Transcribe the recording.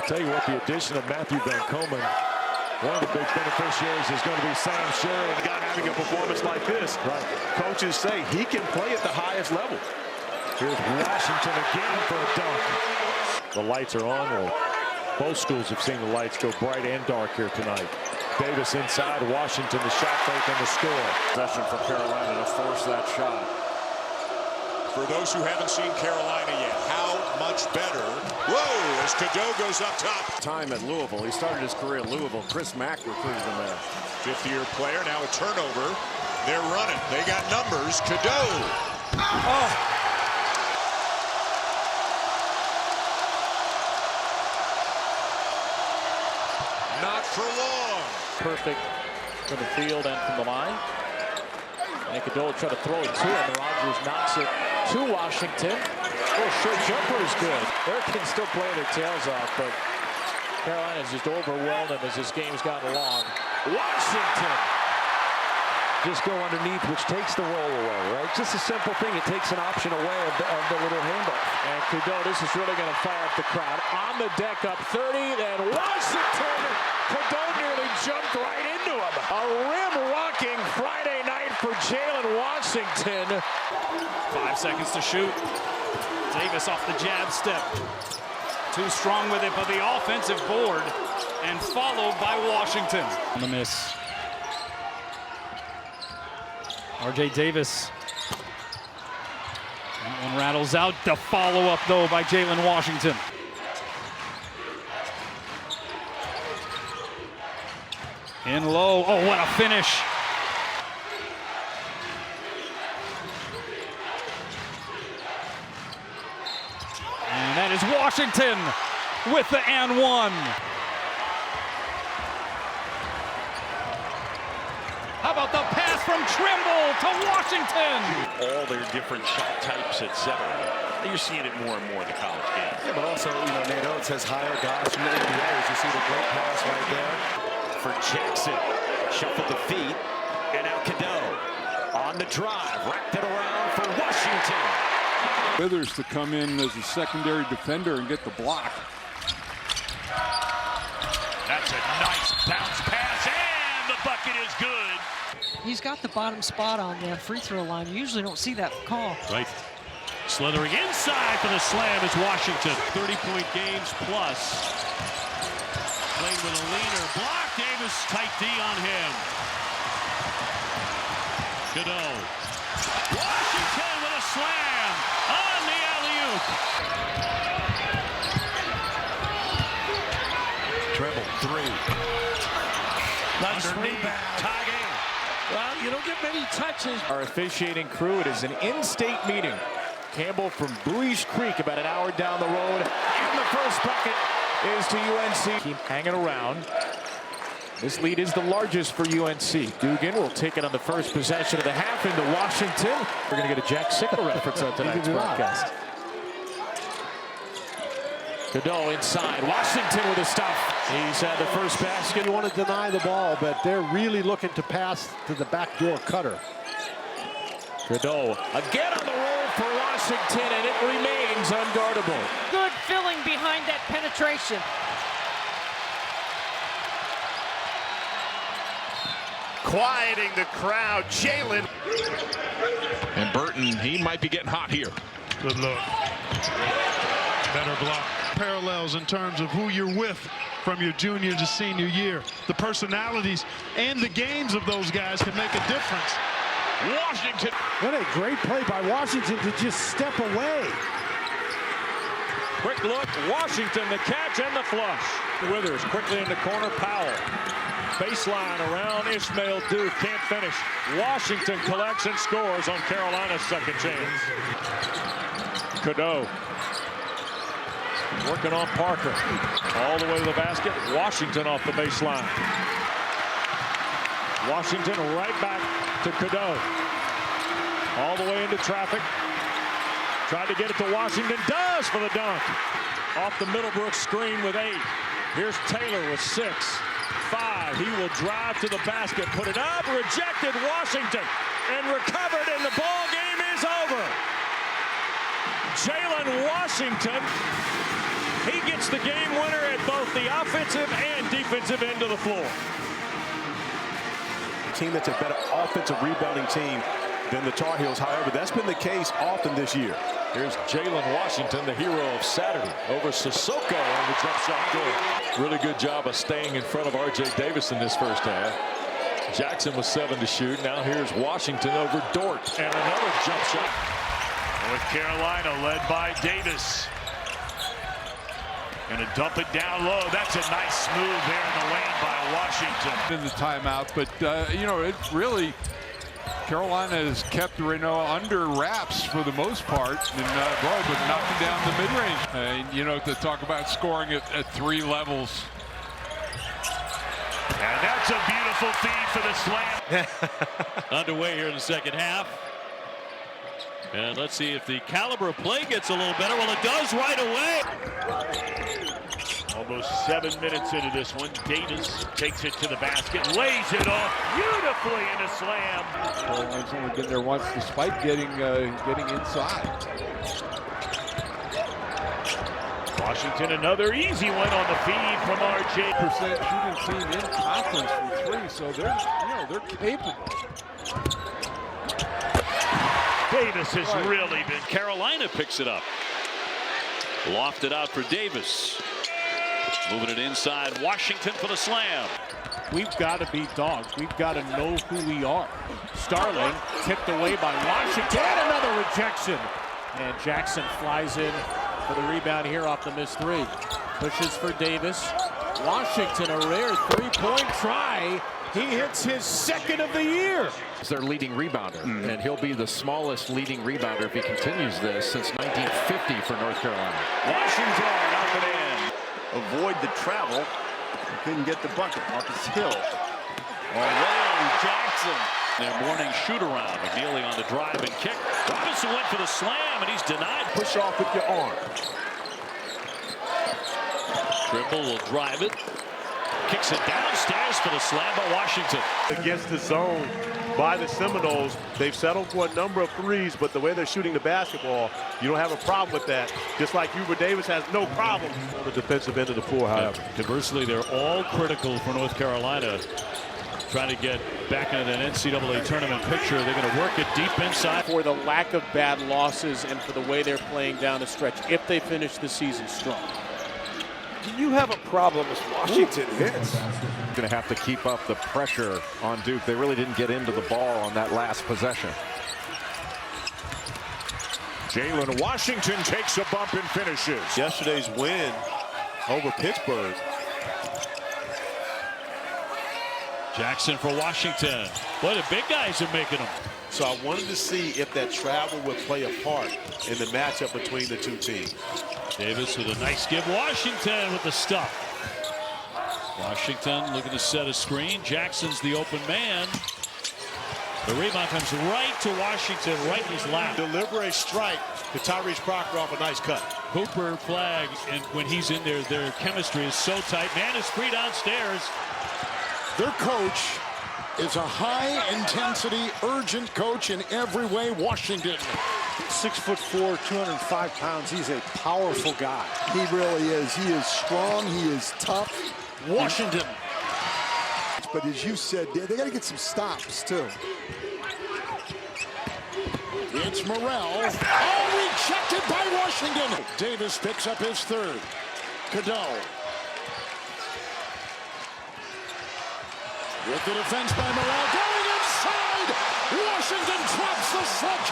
I'll tell you what, the addition of Matthew Van Komen, one of the big beneficiaries is going to be Sam Sherry. The guy having a performance like this, right? Coaches say he can play at the highest level. Here's Washington again for a dunk. The lights are on. Well, both schools have seen the lights go bright and dark here tonight. Davis inside, Washington, the shot fake and the score. Possession for Carolina to force that shot. For those who haven't seen Carolina yet, how much better? Whoa, as Cadeau goes up top. Time at Louisville. He started his career at Louisville. Chris Mack recruited him there. 50-year player, now a turnover. They're running. They got numbers. Cadeau. Oh. Not for long. Perfect from the field and from the line. And Cadeau will try to throw it to him. Rogers knocks it to Washington. Oh, short jumper is good. Americans still playing their tails off, but Carolina's just overwhelmed them as this game's gotten along. Washington. Just go underneath, which takes the roll away, right? Just a simple thing. It takes an option away of the little handoff. And Cadeau, this is really going to fire up the crowd. On the deck, up 30, and Washington. Cadeau nearly jumped right into him. A rim-rocking Friday night for Jalen Washington. 5 seconds to shoot. Davis off the jab step. Too strong with it, but the offensive board, and followed by Washington. On the miss. R.J. Davis. That one rattles out. The follow-up, though, by Jalen Washington. In low. Oh, what a finish. And that is Washington with the and one. How about the pass from Trimble to Washington? All their different shot types, etc. You're seeing it more and more in the college game. Yeah, but also, Nate Oates has higher guys from the NBA. You see the great pass right there. For Jackson, shuffled the feet, and now Cadeau on the drive, wrapped it around for Washington. Withers to come in as a secondary defender and get the block. That's a nice bounce pass, and the bucket is good. He's got the bottom spot on the free throw line. You usually don't see that call. Right. Slithering inside for the slam is Washington. 30-point games plus. Played with a leaner block. Davis tight D on him. Cadeau. Washington with a slam on the alley-oop. Treble, three. Nice Underneath, tie game. Well, you don't get many touches. Our officiating crew, it is an in-state meeting. Campbell from Buies Creek, about an hour down the road. And the first bucket is to UNC. Keep hanging around. This lead is the largest for UNC. Dugan will take it on the first possession of the half into Washington. We're going to get a Jack Sickle reference on tonight's broadcast. Cadeau inside. Washington with the stuff. He's had the first basket. You want to deny the ball, but they're really looking to pass to the backdoor cutter. Cadeau again on the roll for Washington, and it remains unguardable. Good filling behind that penetration. Quieting the crowd, Jalen. And Burton, he might be getting hot here. Good look. Better block. Parallels in terms of who you're with from your junior to senior year. The personalities and the games of those guys can make a difference. Washington. What a great play by Washington to just step away. Quick look, Washington, the catch and the flush. Withers quickly in the corner, Powell. Baseline around Ishmael Duke, can't finish. Washington collects and scores on Carolina's second chance. Cadeau. Working on Parker. All the way to the basket. Washington off the baseline. Washington right back to Cadeau. All the way into traffic. Tried to get it to Washington. Does for the dunk. Off the Middlebrook screen with 8. Here's Taylor with 6. 5. He will drive to the basket. Put it up. Rejected Washington. And recovered. And the ball game is over. Jalen Washington. He gets It's the game winner at both the offensive and defensive end of the floor. A team that's a better offensive rebounding team than the Tar Heels. However, that's been the case often this year. Here's Jalen Washington, the hero of Saturday, over Sissoko on the jump shot good. Really good job of staying in front of R.J. Davis in this first half. Jackson was 7 to shoot. Now here's Washington over Dort, and another jump shot. North Carolina led by Davis. Gonna dump it down low. That's a nice move there in the lane by Washington. In the timeout, but you know, it really, Carolina has kept Reno under wraps for the most part, and but knocking down the mid-range. You know, to talk about scoring at 3 levels. And that's a beautiful feed for the slam. Underway here in the second half. And let's see if the caliber of play gets a little better. Well, it does right away. Almost 7 minutes into this one. Davis takes it to the basket, lays it off beautifully in a slam. Carolina's only been there once despite getting inside. Washington, another easy one on the feed from R.J. % shooting team in conference from 3, so they're capable. Davis has really been. Carolina picks it up. Lofted out for Davis. Moving it inside. Washington for the slam. We've got to be dogs. We've got to know who we are. Starling tipped away by Washington. Another rejection. And Jackson flies in for the rebound here off the missed 3. Pushes for Davis. Washington, a rare 3-point try. He hits his 2nd of the year. He's their leading rebounder, and he'll be the smallest leading rebounder if he continues this since 1950 for North Carolina. Washington up and in. Avoid the travel. Couldn't get the bucket. Marcus Hill. Away, Jackson. Their morning shoot-around. McNeely on the drive and kick. Robinson went for the slam, and he's denied. Push off with your arm. Dribble will drive it. Kicks it downstairs for the slam by Washington. Against the zone by the Seminoles, they've settled for a number of 3s, but the way they're shooting the basketball, you don't have a problem with that. Just like Hubert Davis has no problem on the defensive end of the floor, however. Conversely, they're all critical for North Carolina. Trying to get back into that NCAA tournament picture. They're going to work it deep inside. For the lack of bad losses and for the way they're playing down the stretch, if they finish the season strong. You have a problem as Washington hits. Going to have to keep up the pressure on Duke. They really didn't get into the ball on that last possession. Jalen Washington takes a bump and finishes. Yesterday's win over Pittsburgh. Jackson for Washington. Boy, the big guys are making them. So I wanted to see if that travel would play a part in the matchup between the 2 teams. Davis with a nice give. Washington with the stuff. Washington looking to set a screen. Jackson's the open man. The rebound comes right to Washington, right in his lap. Deliver a strike to Tyrese Proctor off a nice cut. Hooper flag, and when he's in there, their chemistry is so tight. Man is free downstairs. Their coach is a high-intensity, urgent coach in every way. Washington. 6'4", 205 pounds. He's a powerful guy. He really is. He is strong. He is tough. Washington. But as you said, they got to get some stops, too. It's Morrell. Oh, rejected by Washington. Davis picks up his 3rd. Cadeau. With the defense by Morrell going inside. Washington drops the slip